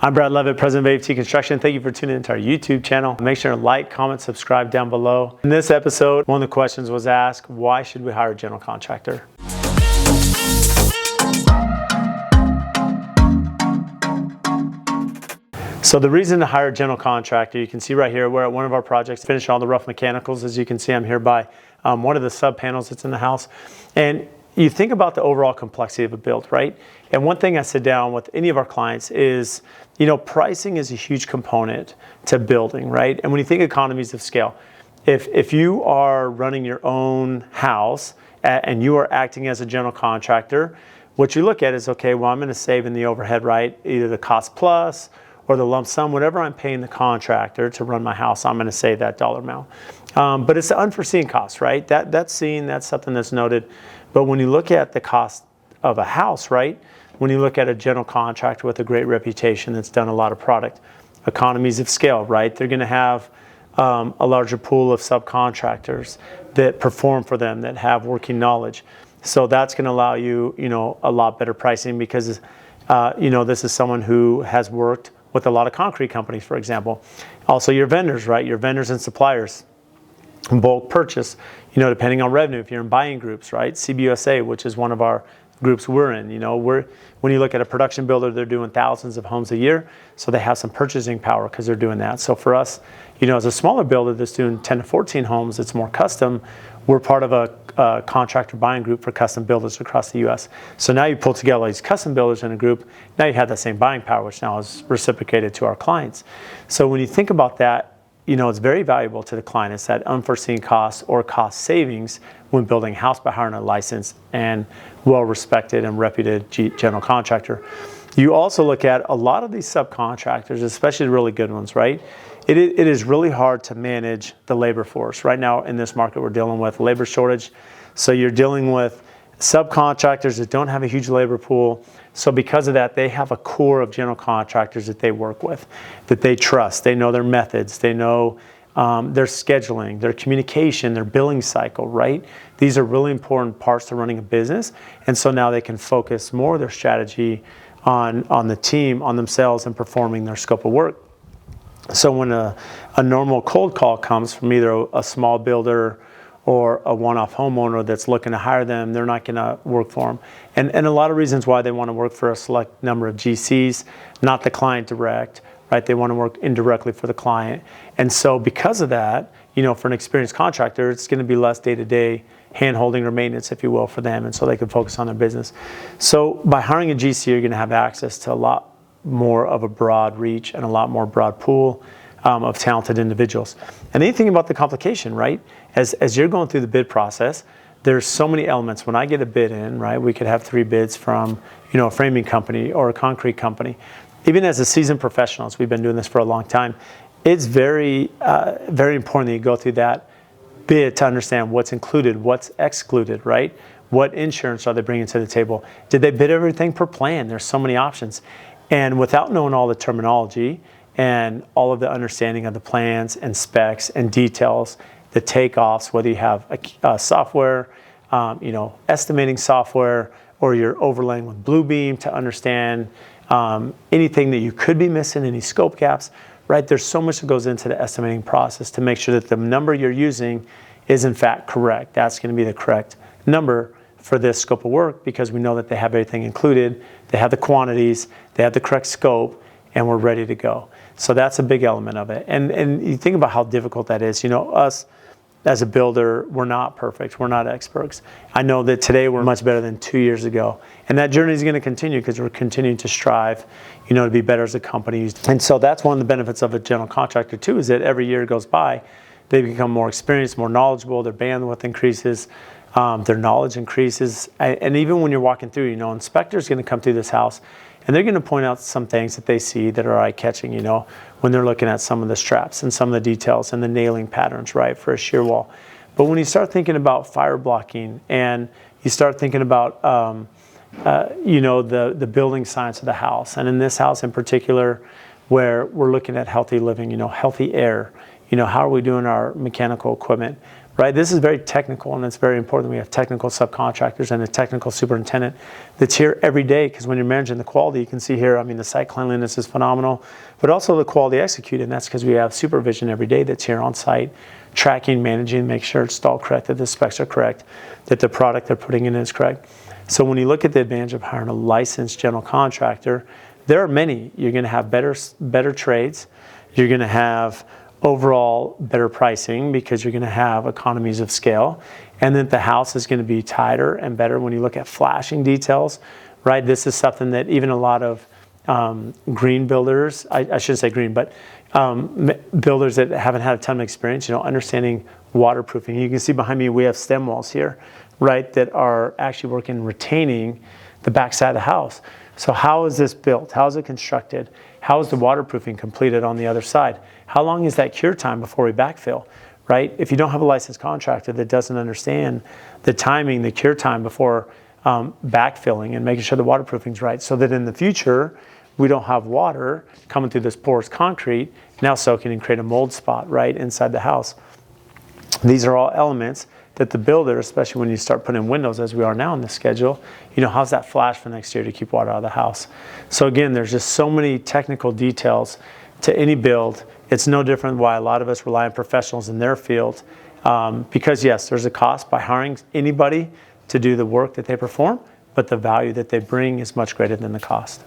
I'm Brad Levitt, President of AFT Construction. Thank you for tuning into our YouTube channel. Make sure to like, comment, subscribe down below. In this episode, one of the questions was asked, why should we hire a general contractor? So the reason to hire a general contractor, you can see right here, we're at one of our projects, finished all the rough mechanicals. As you can see, I'm here by one of the sub panels that's in the house. And you think about the overall complexity of a build, right? And one thing I sit down with any of our clients is, pricing is a huge component to building, right? And when you think economies of scale, if you are running your own house and you are acting as a general contractor, what you look at is, okay, well, I'm going to save in the overhead, right? Either the cost plus or the lump sum, whatever I'm paying the contractor to run my house, I'm going to save that dollar amount. But it's the unforeseen cost, right? That's seen, that's something that's noted. But when you look at the cost of a house, right? When you look at a general contractor with a great reputation that's done a lot of product, economies of scale, right? They're going to have a larger pool of subcontractors that perform for them, that have working knowledge. So that's going to allow you, a lot better pricing because, this is someone who has worked with a lot of concrete companies, for example. Also your vendors, right? Your vendors and suppliers. Bulk purchase, depending on revenue, if you're in buying groups, right? CBUSA, which is one of our groups we're in, when you look at a production builder, they're doing thousands of homes a year, so they have some purchasing power because they're doing that. So for us, as a smaller builder that's doing 10 to 14 homes, it's more custom. We're part of a contractor buying group for custom builders across the U.S. So now you pull together these custom builders in a group, now you have that same buying power, which now is reciprocated to our clients. So when you think about that, it's very valuable to the client. It's that unforeseen cost or cost savings when building a house by hiring a licensed and well-respected and reputed general contractor. You also look at a lot of these subcontractors, especially the really good ones, right? It is really hard to manage the labor force. Right now in this market, we're dealing with labor shortage. So you're dealing with subcontractors that don't have a huge labor pool. So because of that, they have a core of general contractors that they work with, that they trust. They know their methods. They know their scheduling, their communication, their billing cycle, right? These are really important parts to running a business. And so now they can focus more of their strategy on the team, on themselves, and performing their scope of work. So when a normal cold call comes from either a small builder or a one-off homeowner that's looking to hire them, they're not going to work for them. And a lot of reasons why they want to work for a select number of GCs, not the client direct, right? They want to work indirectly for the client. And so because of that, for an experienced contractor, it's going to be less day-to-day hand-holding or maintenance, if you will, for them, and so they can focus on their business. So by hiring a GC, you're going to have access to a lot more of a broad reach and a lot more broad pool of talented individuals. And then you think about the complication, right? As you're going through the bid process, there's so many elements. When I get a bid in, right, we could have 3 bids from, a framing company or a concrete company. Even as a seasoned professionals, we've been doing this for a long time. It's very, very important that you go through that bid to understand what's included, what's excluded, right? What insurance are they bringing to the table? Did they bid everything per plan? There's so many options. And without knowing all the terminology and all of the understanding of the plans and specs and details, the takeoffs, whether you have a software, estimating software, or you're overlaying with Bluebeam to understand anything that you could be missing, any scope gaps, right? There's so much that goes into the estimating process to make sure that the number you're using is in fact correct. That's going to be the correct number for this scope of work because we know that they have everything included, they have the quantities, they have the correct scope, and we're ready to go. So that's a big element of it. And you think about how difficult that is. Us as a builder, we're not perfect. We're not experts. I know that today we're much better than 2 years ago. And that journey is going to continue because we're continuing to strive, to be better as a company. And so that's one of the benefits of a general contractor too, is that every year goes by, they become more experienced, more knowledgeable, their bandwidth increases, their knowledge increases. And even when you're walking through, inspectors are going to come through this house and they're going to point out some things that they see that are eye-catching, when they're looking at some of the straps and some of the details and the nailing patterns, right, for a shear wall. But when you start thinking about fire blocking and you start thinking about, the building science of the house, and in this house in particular, where we're looking at healthy living, healthy air, how are we doing our mechanical equipment, right? This is very technical, and it's very important that we have technical subcontractors and a technical superintendent that's here every day, because when you're managing the quality, you can see here, I mean, the site cleanliness is phenomenal, but also the quality executed, and that's because we have supervision every day that's here on site, tracking, managing, make sure it's all correct, that the specs are correct, that the product they're putting in is correct. So when you look at the advantage of hiring a licensed general contractor, there are many. You're going to have better trades. You're going to have overall better pricing because you're going to have economies of scale, and then the house is going to be tighter and better when you look at flashing details, right? This is something that even a lot of green builders, I shouldn't say green, but builders that haven't had a ton of experience, understanding waterproofing. You can see behind me we have stem walls here, right, that are actually working retaining the backside of the house. So how is this built? How is it constructed? How is the waterproofing completed on the other side? How long is that cure time before we backfill, right? If you don't have a licensed contractor that doesn't understand the timing, the cure time before backfilling and making sure the waterproofing's right, so that in the future, we don't have water coming through this porous concrete, now soaking and create a mold spot right inside the house. These are all elements that the builder, especially when you start putting in windows as we are now in the schedule, how's that flash for next year to keep water out of the house? So again, there's just so many technical details to any build. It's no different why a lot of us rely on professionals in their field, because yes, there's a cost by hiring anybody to do the work that they perform, but the value that they bring is much greater than the cost.